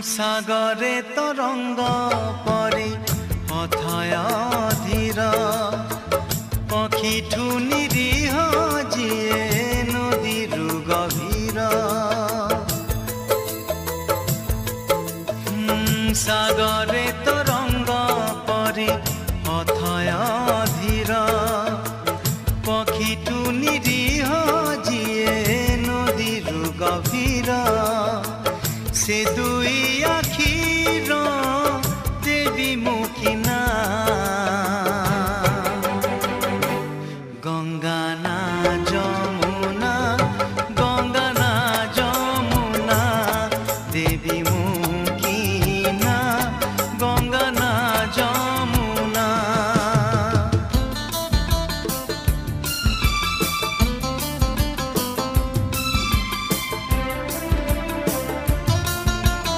সাগরে তরঙ্গ পরি অথয় ধীর পক্ষীঠু নিরীহ যিয়ে নদীর গভীর সাগরে তরঙ্গ পরি অথয় ধীর পক্ষীঠু নিরীহ যিয়ে নদীর গভীর से दुई आखिर